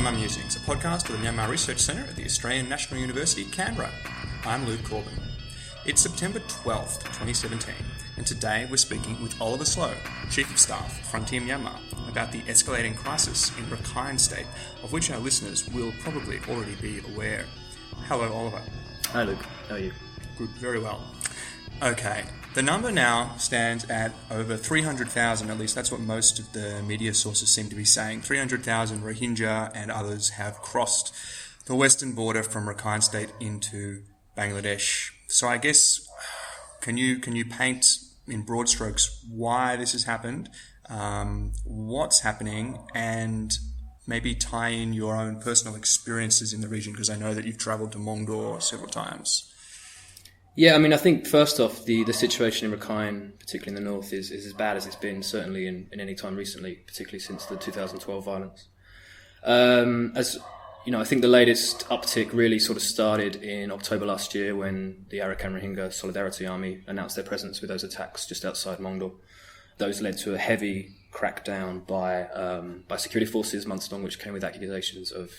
Myanmar Musings, a podcast of the Myanmar Research Centre at the Australian National University, Canberra. I'm Luke Corbin. It's September 12th, 2017, and today we're speaking with Oliver Slow, Chief of Staff, Frontier Myanmar, about the escalating crisis in Rakhine State, of which our listeners will probably already be aware. Hello, Oliver. Hi, Luke. How are you? Good, very well. Okay, the number now stands at over 300,000, at least that's what most of the media sources seem to be saying. 300,000 Rohingya and others have crossed the western border from Rakhine State into Bangladesh. So I guess, can you paint in broad strokes why this has happened, what's happening, and maybe tie in your own personal experiences in the region, because I know that you've travelled to Mongdor several times. Yeah, I mean, I think first off, the situation in Rakhine, particularly in the north, is as bad as it's been, certainly in any time recently, particularly since the 2012 violence. As you know, I think the latest uptick really sort of started in October last year when the Arakan Rohingya Solidarity Army announced their presence with those attacks just outside Mongdor. Those led to a heavy crackdown by security forces months long, which came with accusations of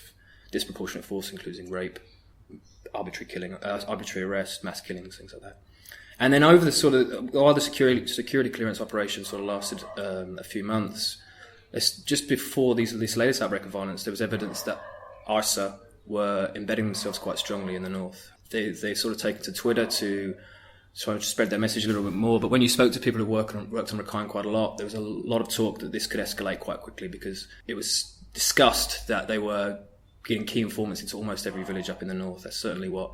disproportionate force, including rape, arbitrary arrest, mass killings, things like that. And then over while the security clearance operation sort of lasted a few months, just before this latest outbreak of violence, there was evidence that ARSA were embedding themselves quite strongly in the north. They sort of taken to Twitter to try to spread their message a little bit more. But when you spoke to people who worked on Rakhine quite a lot, there was a lot of talk that this could escalate quite quickly because it was discussed that they were getting key informants into almost every village up in the north. That's certainly what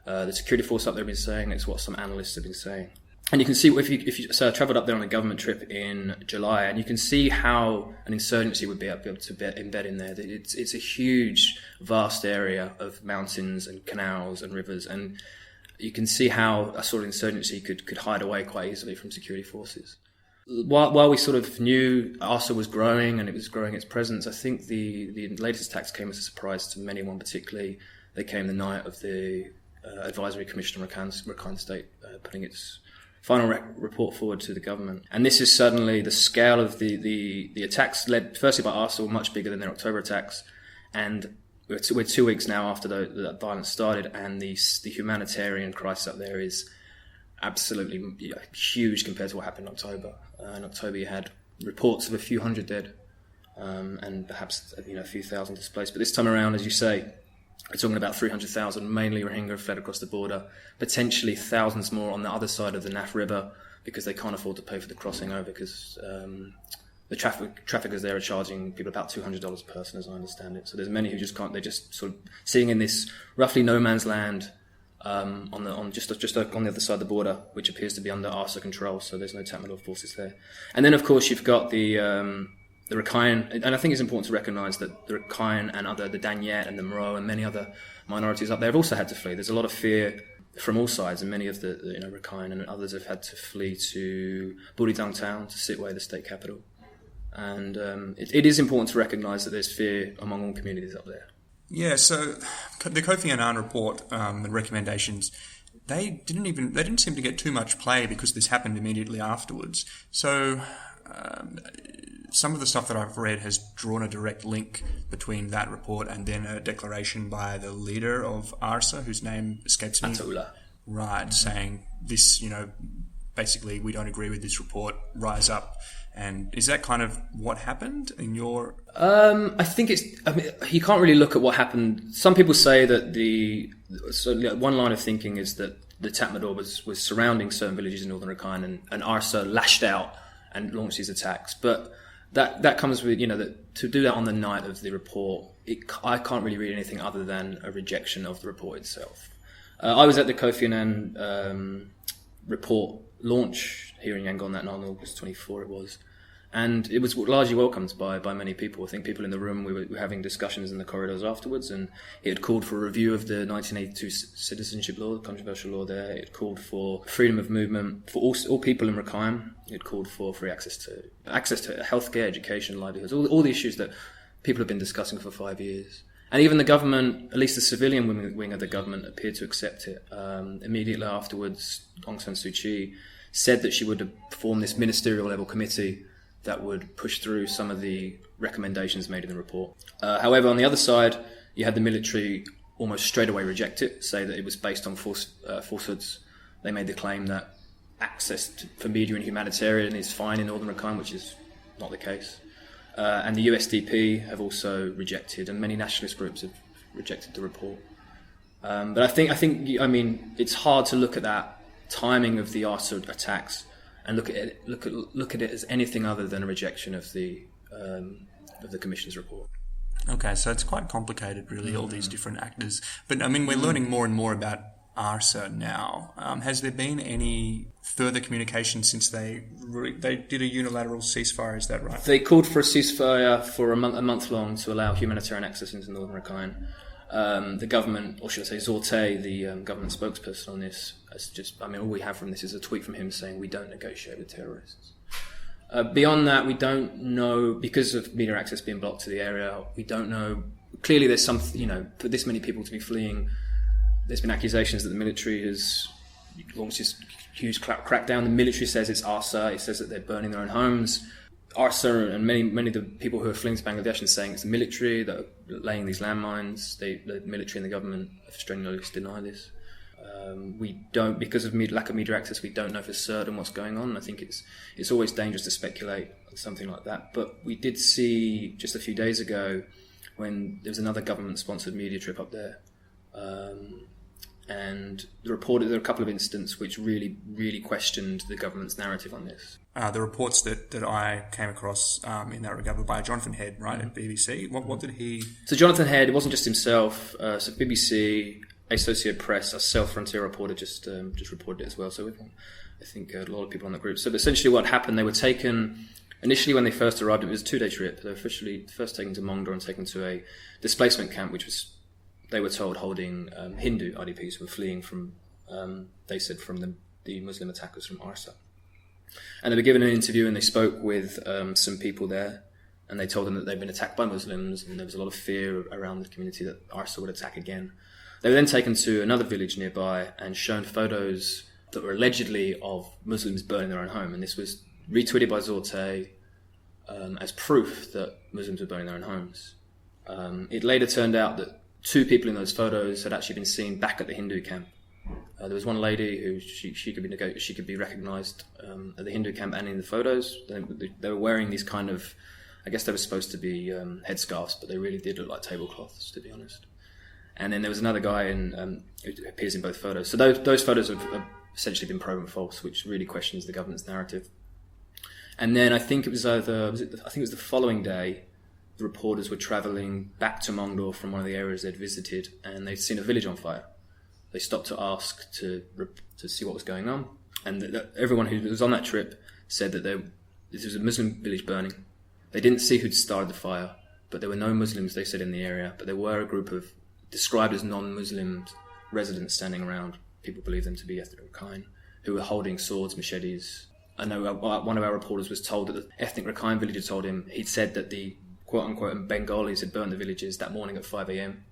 the security force up there have been saying. It's what some analysts have been saying. And you can see, so I travelled up there on a government trip in July, and you can see how an insurgency would be able to embed in there. It's a huge, vast area of mountains and canals and rivers, and you can see how a sort of insurgency could hide away quite easily from security forces. While we sort of knew ARSA was growing and it was growing its presence, I think the latest attacks came as a surprise to many. One particularly, they came the night of the Advisory Commission on Rakhine State putting its final report forward to the government. And this is suddenly the scale of the attacks led firstly by ARSA were much bigger than their October attacks, and we're 2 weeks now after the violence started, and the humanitarian crisis up there is absolutely huge compared to what happened in October. In October you had reports of a few hundred dead and perhaps a few thousand displaced. But this time around, as you say, we're talking about 300,000, mainly Rohingya fled across the border, potentially thousands more on the other side of the Naf River because they can't afford to pay for the crossing over because the traffickers there are charging people about $200 a person, as I understand it. So there's many who just can't. They're just sort of sitting in this roughly no man's land just on the other side of the border, which appears to be under ARSA control. So there's no Tatmadaw forces there. And then of course you've got the Rakhine, and I think it's important to recognise that the Rakhine and the Danyet and the Moro and many other minorities up there have also had to flee. There's a lot of fear from all sides, and many of the Rakhine and others have had to flee to Buridan town, to Sitwe, the state capital. And it is important to recognise that there's fear among all communities up there. Yeah, so the Kofi Annan report and recommendations, they didn't seem to get too much play because this happened immediately afterwards. So some of the stuff that I've read has drawn a direct link between that report and then a declaration by the leader of ARSA, whose name escapes me. Atullah. Right, saying this, basically we don't agree with this report, rise up. And is that kind of what happened in your... I think you can't really look at what happened. Some people say that one line of thinking is that the Tatmadaw was surrounding certain villages in northern Rakhine and ARSA lashed out and launched these attacks. But that comes with, that to do that on the night of the report, I can't really read anything other than a rejection of the report itself. I was at the Kofi Annan report launch here in Yangon that night on August 24 it was, and it was largely welcomed by many people. I think people in the room, we were having discussions in the corridors afterwards, and it had called for a review of the 1982 citizenship law, the controversial law there. It called for freedom of movement for all people in Rakhine. It called for free access to healthcare, education, livelihoods, all the issues that people have been discussing for 5 years. And even the government, at least the civilian wing of the government, appeared to accept it. Immediately afterwards, Aung San Suu Kyi said that she would form this ministerial level committee that would push through some of the recommendations made in the report. However, on the other side, you had the military almost straight away reject it, say that it was based on falsehoods. They made the claim that access for media and humanitarian is fine in northern Rakhine, which is not the case. And the USDP have also rejected, and many nationalist groups have rejected the report. But I think, it's hard to look at that timing of the ARSA attacks and look at it as anything other than a rejection of the Commission's report. Okay, so it's quite complicated, really, all these different actors. But we're learning more and more about ARSA now. Has there been any further communication since they did a unilateral ceasefire? Is that right? They called for a ceasefire for a month long to allow humanitarian access into northern Rakhine. The government, or should I say Zorte, the government spokesperson on this, has just, all we have from this is a tweet from him saying we don't negotiate with terrorists. Beyond that, we don't know, because of media access being blocked to the area, we don't know. Clearly there's some, for this many people to be fleeing, there's been accusations that the military has launched this huge crackdown. The military says it's ARSA. It says that they're burning their own homes. ARSA and many of the people who are fleeing to Bangladesh and saying it's the military that are laying these landmines. The military and the government have strenuously denied this. We don't, because of lack of media access, we don't know for certain what's going on. I think it's always dangerous to speculate on something like that. But we did see just a few days ago when there was another government-sponsored media trip up there. And there were a couple of incidents which really, really questioned the government's narrative on this. The reports that I came across in that regard were by Jonathan Head, right, at BBC. What did he... So Jonathan Head, it wasn't just himself. So BBC, Associated Press, a Self-Frontier reporter just reported it as well. So I think a lot of people on the group. So essentially what happened, they were taken... Initially when they first arrived, it was a 2-day trip. They were officially first taken to Mongdor and taken to a displacement camp, which was... They were told holding Hindu IDPs who were fleeing from, they said, from the Muslim attackers from ARSA. And they were given an interview and they spoke with some people there, and they told them that they'd been attacked by Muslims and there was a lot of fear around the community that ARSA would attack again. They were then taken to another village nearby and shown photos that were allegedly of Muslims burning their own home, and this was retweeted by Zorte as proof that Muslims were burning their own homes. It later turned out that 2 people in those photos had actually been seen back at the Hindu camp. There was one lady who she could be recognised at the Hindu camp and in the photos. They were wearing these kind of, I guess they were supposed to be headscarves, but they really did look like tablecloths, to be honest. And then there was another guy who appears in both photos. So those photos have essentially been proven false, which really questions the government's narrative. And then I think it was the following day, the reporters were travelling back to Mongdor from one of the areas they'd visited, and they'd seen a village on fire. They stopped to ask to see what was going on, and everyone who was on that trip said that this was a Muslim village burning. They didn't see who'd started the fire, but there were no Muslims, they said, in the area, but there were a group of described as non-Muslim residents standing around. People believe them to be ethnic Rakhine, who were holding swords, machetes. I know one of our reporters was told that the ethnic Rakhine villager told him, he'd said that the quote-unquote Bengalis had burnt the villages that morning at 5 a.m.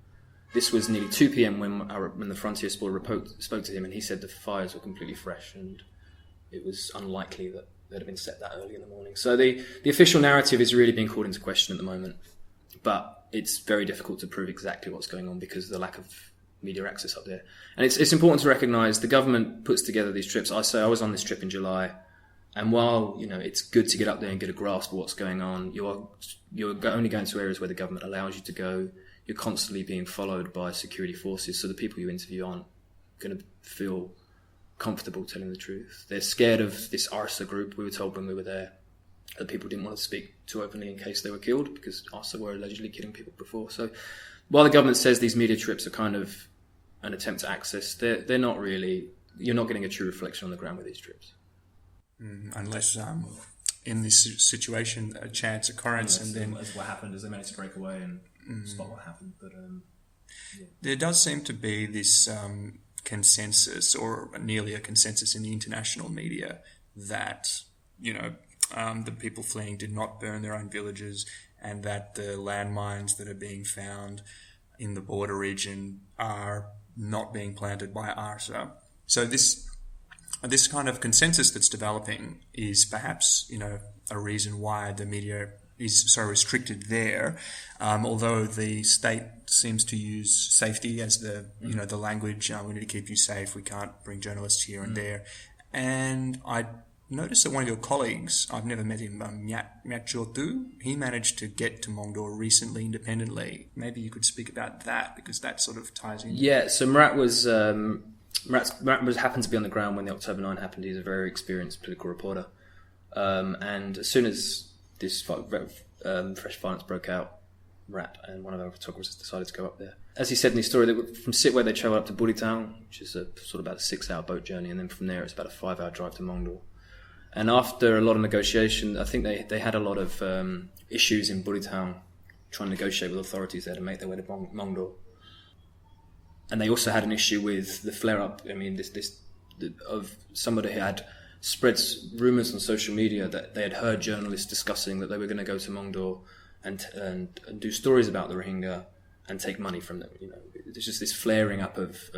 This was nearly 2 p.m. when the Frontier spoke to him, and he said the fires were completely fresh and it was unlikely that they'd have been set that early in the morning. So the official narrative is really being called into question at the moment, but it's very difficult to prove exactly what's going on because of the lack of media access up there. And it's important to recognise the government puts together these trips. I was on this trip in July, and while it's good to get up there and get a grasp of what's going on, you're only going to areas where the government allows you to go. You're constantly being followed by security forces, so the people you interview aren't going to feel comfortable telling the truth. They're scared of this ARSA group. We were told when we were there that people didn't want to speak too openly in case they were killed because ARSA were allegedly killing people before. So while the government says these media trips are kind of an attempt to access, they're not really. You're not getting a true reflection on the ground with these trips. Unless in this situation a chance occurrence, and then as what happened is they managed to break away and spot what happened. But there does seem to be this consensus, or nearly a consensus, in the international media that the people fleeing did not burn their own villages, and that the landmines that are being found in the border region are not being planted by ARSA. So this kind of consensus that's developing is perhaps, a reason why the media, is so restricted there, although the state seems to use safety as the the language. We need to keep you safe. We can't bring journalists here and there. And I noticed that one of your colleagues, I've never met him, Myat Jordu, he managed to get to Mongdor recently independently. Maybe you could speak about that, because that sort of ties in. Yeah, so Murat happened to be on the ground when the October 9 happened. He's a very experienced political reporter. And as soon as this fresh violence broke out, Murat and one of our photographers decided to go up there. As he said in his story, from Sitwe they travelled up to Buritown, which is a sort of about a 6-hour boat journey, and then from there it's about a 5-hour drive to Mongdor. And after a lot of negotiation, I think they had a lot of issues in Buritown trying to negotiate with authorities there to make their way to Mongdor. And they also had an issue with the flare-up. I mean, of somebody who had spread rumours on social media that they had heard journalists discussing that they were going to go to Mongdor and do stories about the Rohingya and take money from them. There's just this flaring up of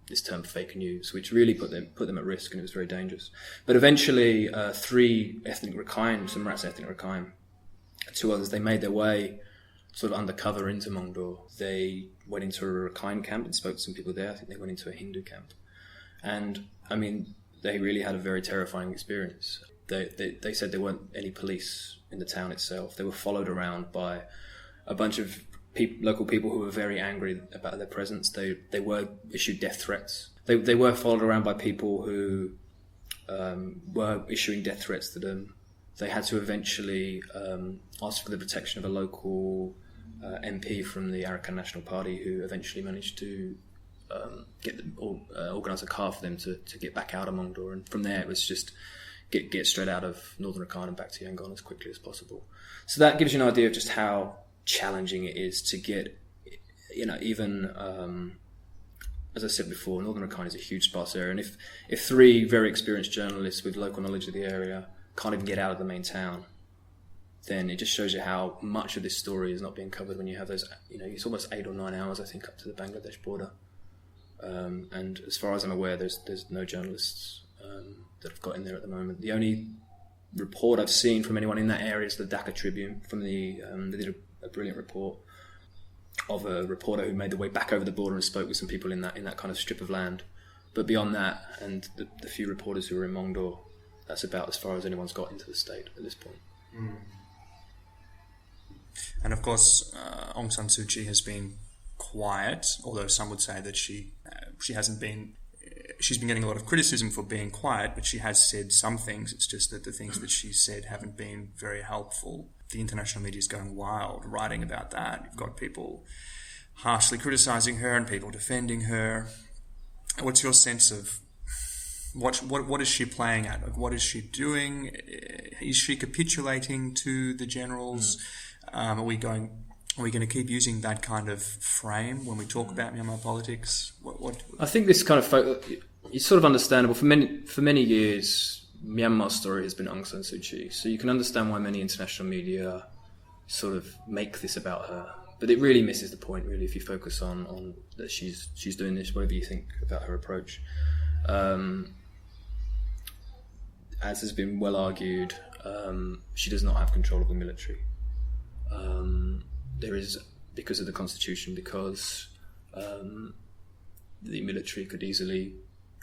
this term fake news, which really put them at risk, and it was very dangerous. But eventually, 3 ethnic Rakhine, some Murat's ethnic Rakhine, 2 others, they made their way sort of undercover into Mongdor. They went into a Rakhine camp and spoke to some people there. I think they went into a Hindu camp. And, I mean, they really had a very terrifying experience. They said there weren't any police in the town itself. They were followed around by a bunch of local people who were very angry about their presence. They were issued death threats. They were followed around by people who were issuing death threats to them. They had to eventually ask for the protection of a local MP from the Rakhine National Party, who eventually managed to organise a car for them to get back out of Mongdor. And from there it was just get straight out of northern Rakhine and back to Yangon as quickly as possible. So that gives you an idea of just how challenging it is to get, even as I said before, northern Rakhine is a huge sparse area, and if 3 very experienced journalists with local knowledge of the area can't even get out of the main town, then it just shows you how much of this story is not being covered when you have those, it's almost 8 or 9 hours, I think, up to the Bangladesh border. And as far as I'm aware, there's no journalists that have got in there at the moment. The only report I've seen from anyone in that area is the Dhaka Tribune. They did a brilliant report of a reporter who made the way back over the border and spoke with some people in that kind of strip of land. But beyond that, and the few reporters who were in Mongdor, that's about as far as anyone's got into the state at this point. Mm. And of course, Aung San Suu Kyi has been quiet, although some would say that she hasn't been. She's been getting a lot of criticism for being quiet, but she has said some things. It's just that the things that she's said haven't been very helpful. The international media is going wild writing about that. You've got people harshly criticising her and people defending her. What's your sense of what is she playing at? Like, what is she doing? Is she capitulating to the generals? Are we going to keep using that kind of frame when we talk about Myanmar politics? What? I think this kind of it's sort of understandable. For many years, Myanmar's story has been Aung San Suu Kyi, so you can understand why many international media sort of make this about her. But it really misses the point, really, if you focus on that she's doing this, whatever you think about her approach. As has been well argued, she does not have control of the military. There is, because of the constitution, because the military could easily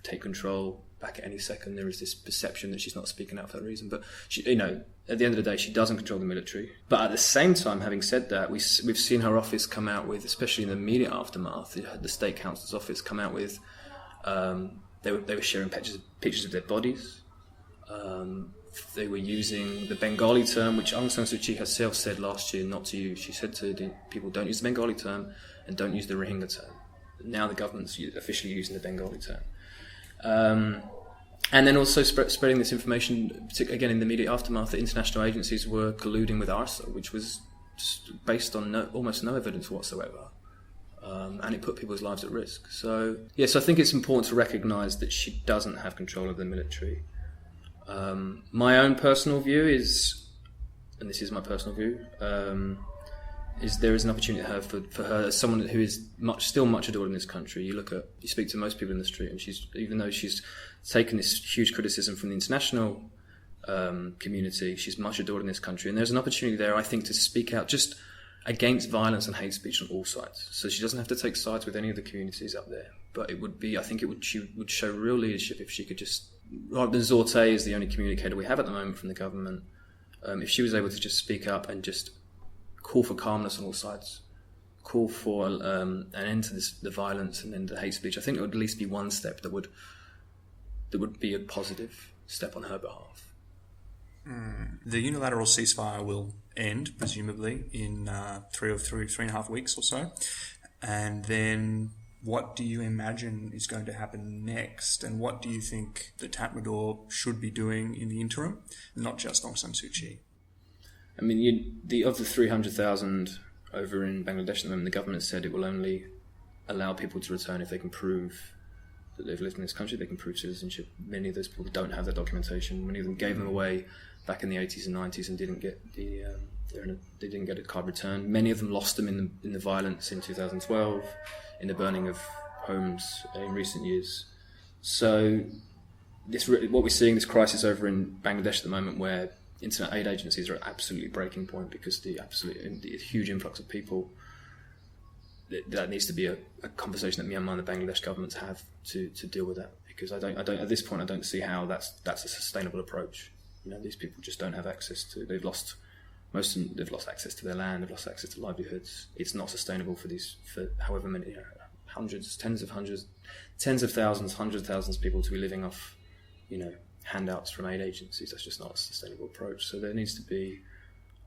take control back at any second. There is this perception that she's not speaking out for that reason. But she, at the end of the day, she doesn't control the military. But at the same time, having said that, we've seen her office come out with, especially in the immediate aftermath, the State Council's office come out with, they were sharing pictures of their bodies. They were using the Bengali term, which Aung San Suu Kyi herself said last year not to use. She said to the people, don't use the Bengali term and don't use the Rohingya term. Now the government's officially using the Bengali term. And then also spreading this information, again in the immediate aftermath, that international agencies were colluding with ARSA, which was just based on almost no evidence whatsoever. And it put people's lives at risk. So, yes, I think it's important to recognise that she doesn't have control of the military. My own personal view is, and this is my personal view, is there is an opportunity for her as someone who is still much adored in this country. You speak to most people in the street, and even though she's taken this huge criticism from the international community. She's much adored in this country, and there's an opportunity there, I think, to speak out just against violence and hate speech on all sides. So she doesn't have to take sides with any of the communities up there. But it would be, I think, she would show real leadership if she could just, rather than Zorte is the only communicator we have at the moment from the government, if she was able to just speak up and just call for calmness on all sides, call for an end to the violence and then the hate speech, I think it would at least be one step that would be a positive step on her behalf. The unilateral ceasefire will end, presumably, in 3.5 weeks or so. And then what do you imagine is going to happen next? And what do you think the Tatmadaw should be doing in the interim, not just Aung San Suu Kyi? I mean, of the 300,000 over in Bangladesh at the moment, the government said it will only allow people to return if they can prove that they've lived in this country, they can prove citizenship. Many of those people don't have that documentation. Many of them gave them away back in the 80s and 90s and didn't get they didn't get a card returned. Many of them lost them in the violence in 2012, in the burning of homes in recent years. So what we're seeing, this crisis over in Bangladesh at the moment, where internet aid agencies are at absolutely breaking point because the huge influx of people. That needs to be a conversation that Myanmar and the Bangladesh governments have to deal with that, because I don't at this point I don't see how that's a sustainable approach. These people just don't have access to. They've lost access to their land. They've lost access to livelihoods. It's not sustainable for however many hundreds, tens of thousands, hundreds of thousands of people to be living off handouts from aid agencies. That's just not a sustainable approach. So there needs to be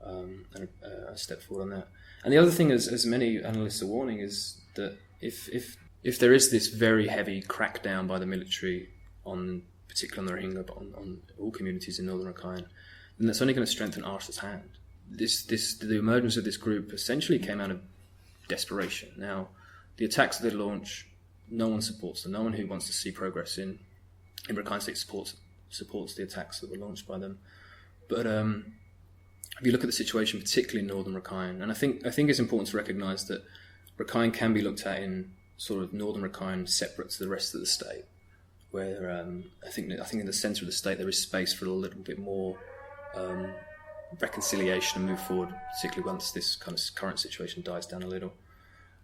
a step forward on that. And the other thing, as many analysts are warning, is that if there is this very heavy crackdown by the military particularly on the Rohingya, but on all communities in northern Rakhine, then that's only going to strengthen ARSA's hand. The emergence of this group essentially came out of desperation. Now, the attacks that they launch, no one supports them. No one who wants to see progress in Rakhine State supports the attacks that were launched by them. But if you look at the situation, particularly in northern Rakhine, and I think it's important to recognise that Rakhine can be looked at in sort of northern Rakhine separate to the rest of the state, where I think in the centre of the state there is space for a little bit more reconciliation and move forward, particularly once this kind of current situation dies down a little.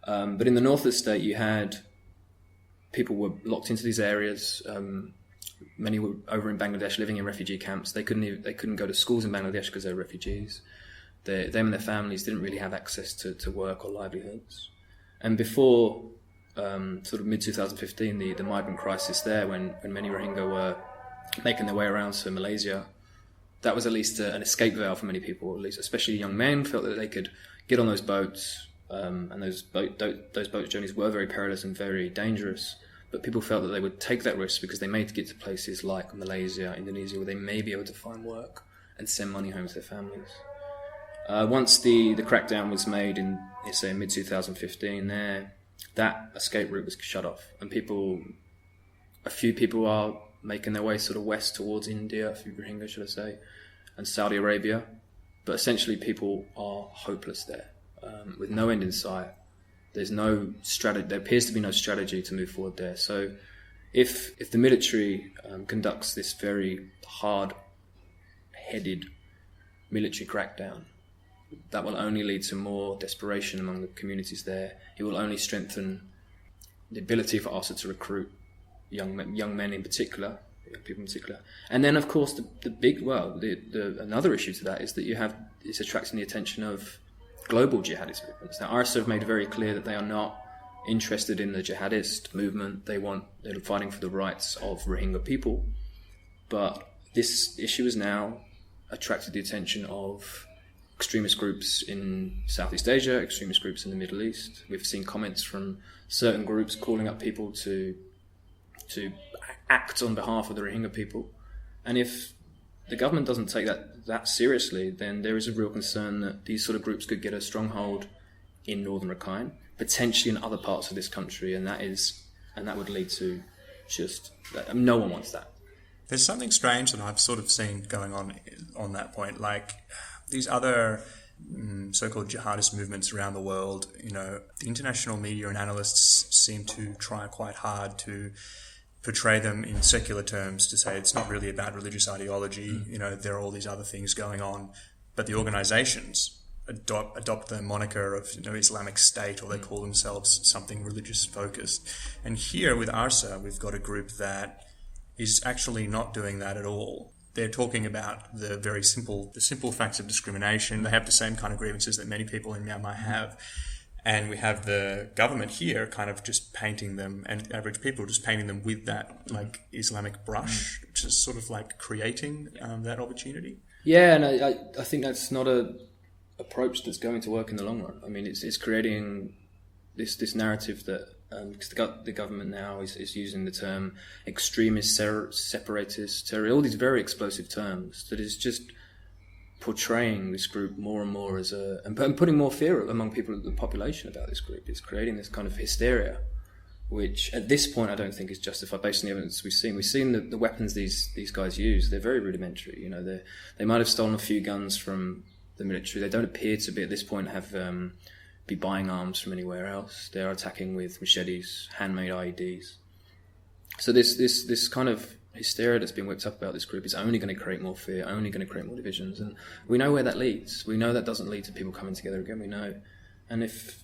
But in the north of the state, you had people were locked into these areas. Many were over in Bangladesh living in refugee camps. They couldn't go to schools in Bangladesh because they were refugees. Them and their families didn't really have access to work or livelihoods. And before sort of mid-2015, the migrant crisis there, when many Rohingya were making their way around to Malaysia, that was at least an escape valve for many people, at least especially young men, felt that they could get on those boats, and those boat journeys were very perilous and very dangerous. But people felt that they would take that risk because they may get to places like Malaysia, Indonesia, where they may be able to find work and send money home to their families. Once the crackdown was made in, say, mid-2015 there, that escape route was shut off. And a few people are making their way sort of west towards India, a few Rohingya, should I say, and Saudi Arabia. But essentially people are hopeless there, with no end in sight. There's no strategy. There appears to be no strategy to move forward there. So, if the military conducts this very hard-headed military crackdown, that will only lead to more desperation among the communities there. It will only strengthen the ability for ARSA to recruit young men in particular, young people in particular. And then, of course, another issue to that is that it's attracting the attention of global jihadist movements. Now, ARSA have made it very clear that they are not interested in the jihadist movement. They're fighting for the rights of Rohingya people. But this issue has now attracted the attention of extremist groups in Southeast Asia, extremist groups in the Middle East. We've seen comments from certain groups calling up people to act on behalf of the Rohingya people. And if the government doesn't take that seriously, then there is a real concern that these sort of groups could get a stronghold in northern Rakhine, potentially in other parts of this country, and that would lead to no one wants that. There's something strange that I've sort of seen going on that point, like these other so-called jihadist movements around the world. The international media and analysts seem to try quite hard to portray them in secular terms to say it's not really about religious ideology. You know, there are all these other things going on, but the organisations adopt the moniker of, you know, Islamic State, or they call themselves something religious focused. And here with ARSA, we've got a group that is actually not doing that at all. They're talking about the simple facts of discrimination. They have the same kind of grievances that many people in Myanmar have. And we have the government here kind of just painting them, and average people just painting them with that like Islamic brush, which is sort of like creating that opportunity. Yeah, and I think that's not a approach that's going to work in the long run. I mean, it's creating this narrative that because the government now is using the term extremist, separatist, terror, all these very explosive terms that is just portraying this group more and more as and putting more fear among people, the population, about this group. It's creating this kind of hysteria, which at this point I don't think is justified based on the evidence we've seen. We've seen the weapons these guys use. They're very rudimentary. You know, they might have stolen a few guns from the military. They don't appear to be at this point have be buying arms from anywhere else. They are attacking with machetes, handmade IEDs. So this kind of hysteria that's been whipped up about this group is only going to create more fear, only going to create more divisions, and we know where that leads. We know that doesn't lead to people coming together again. We know, and if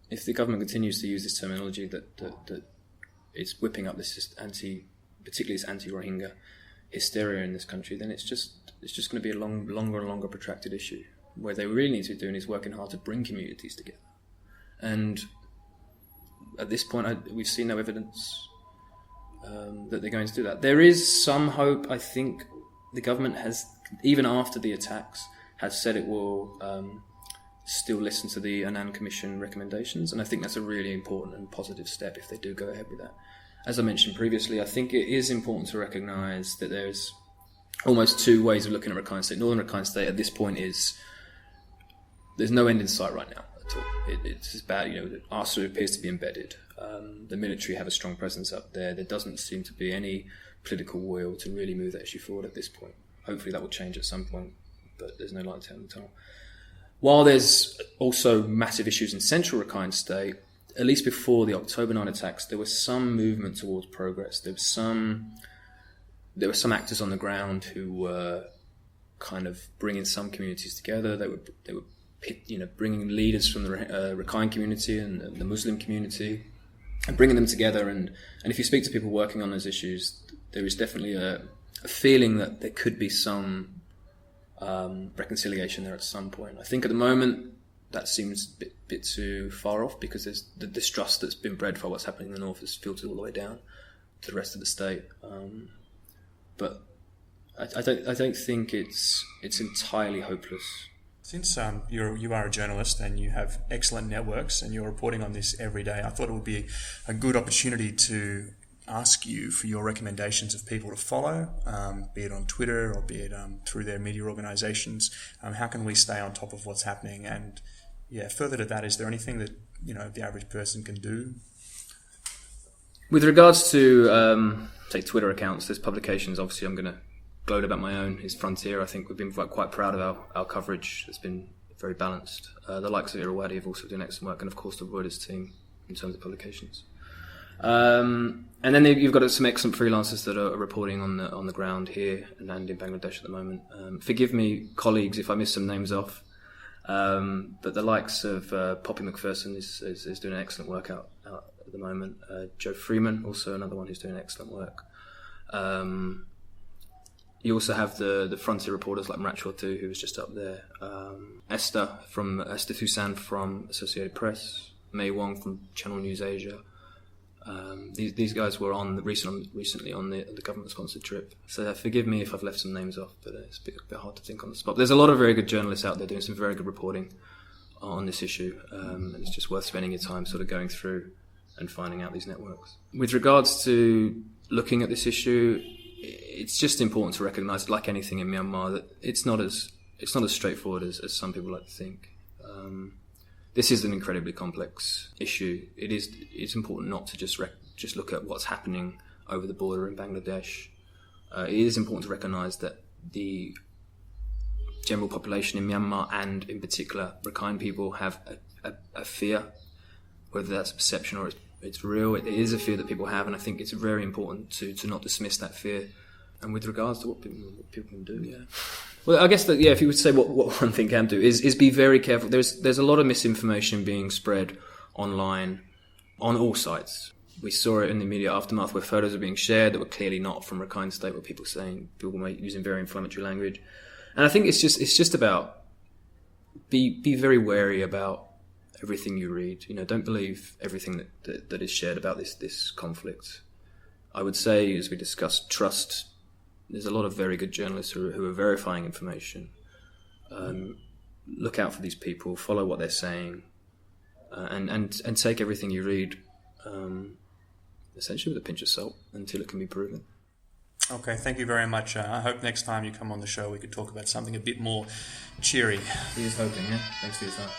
the government continues to use this terminology that it's whipping up this particularly this anti-Rohingya hysteria in this country, then it's just going to be a longer and longer protracted issue. Where they really need to be doing is working hard to bring communities together. And at this point, we've seen no evidence that they're going to do that. There is some hope. I think the government has, even after the attacks, has said it will still listen to the Annan Commission recommendations, and I think that's a really important and positive step if they do go ahead with that. As I mentioned previously, I think it is important to recognise that there's almost two ways of looking at Rakhine State. Northern Rakhine State at this point there's no end in sight right now at all. It's bad, you know, ARSA appears to be embedded. The military have a strong presence up there. There doesn't seem to be any political will to really move that issue forward at this point. Hopefully that will change at some point, but there's no light at the end of the tunnel. While there's also massive issues in central Rakhine State, at least before the October 9 attacks, there was some movement towards progress. There were some actors on the ground who were kind of bringing some communities together. They were bringing leaders from the Rakhine community and the Muslim community and bringing them together. And if you speak to people working on those issues, there is definitely a feeling that there could be some reconciliation there at some point. I think at the moment that seems a bit too far off, because there's the distrust that's been bred for what's happening in the north is filtered all the way down to the rest of the state. But I don't think it's entirely hopeless. Since you are a journalist and you have excellent networks and you're reporting on this every day, I thought it would be a good opportunity to ask you for your recommendations of people to follow, be it on Twitter or be it through their media organisations. How can we stay on top of what's happening? And further to that, is there anything that the average person can do? With regards to say Twitter accounts, there's publications. Obviously, I'm going to gloat about my own. Is Frontier. I think we've been quite proud of our coverage. It's been very balanced. The likes of Irrawaddy have also done excellent work, and of course the Reuters team in terms of publications. And then you've got some excellent freelancers that are reporting on the ground here and in Bangladesh at the moment. Forgive me, colleagues, if I miss some names off. But the likes of Poppy McPherson is doing excellent work out at the moment. Joe Freeman, also another one who's doing excellent work. You also have the frontier reporters like Mratchwell too, who was just up there. Esther Thusan from Associated Press, Mei Wong from Channel News Asia. These guys were recently on the government-sponsored trip. So forgive me if I've left some names off, but it's a bit hard to think on the spot. But there's a lot of very good journalists out there doing some very good reporting on this issue, and it's just worth spending your time sort of going through and finding out these networks. With regards to looking at this issue, it's just important to recognise, like anything in Myanmar, that it's not as straightforward as some people like to think. This is an incredibly complex issue. It's important not to just look at what's happening over the border in Bangladesh. It is important to recognise that the general population in Myanmar, and in particular Rakhine people, have a fear, whether that's a perception or It's real. It is a fear that people have, and I think it's very important to not dismiss that fear. And with regards to what people can do, yeah. Well, I guess that, yeah, if you would say what one thing can do is be very careful. There's a lot of misinformation being spread online on all sites. We saw it in the immediate aftermath where photos are being shared that were clearly not from Rakhine State, where people using very inflammatory language. And I think it's just about be very wary about everything you read. Don't believe everything that is shared about this conflict. I would say, as we discussed, trust. There's a lot of very good journalists who are verifying information. Look out for these people, follow what they're saying, and take everything you read essentially with a pinch of salt until it can be proven. Okay, thank you very much. I hope next time you come on the show we could talk about something a bit more cheery. Here's hoping, yeah? Thanks for your time.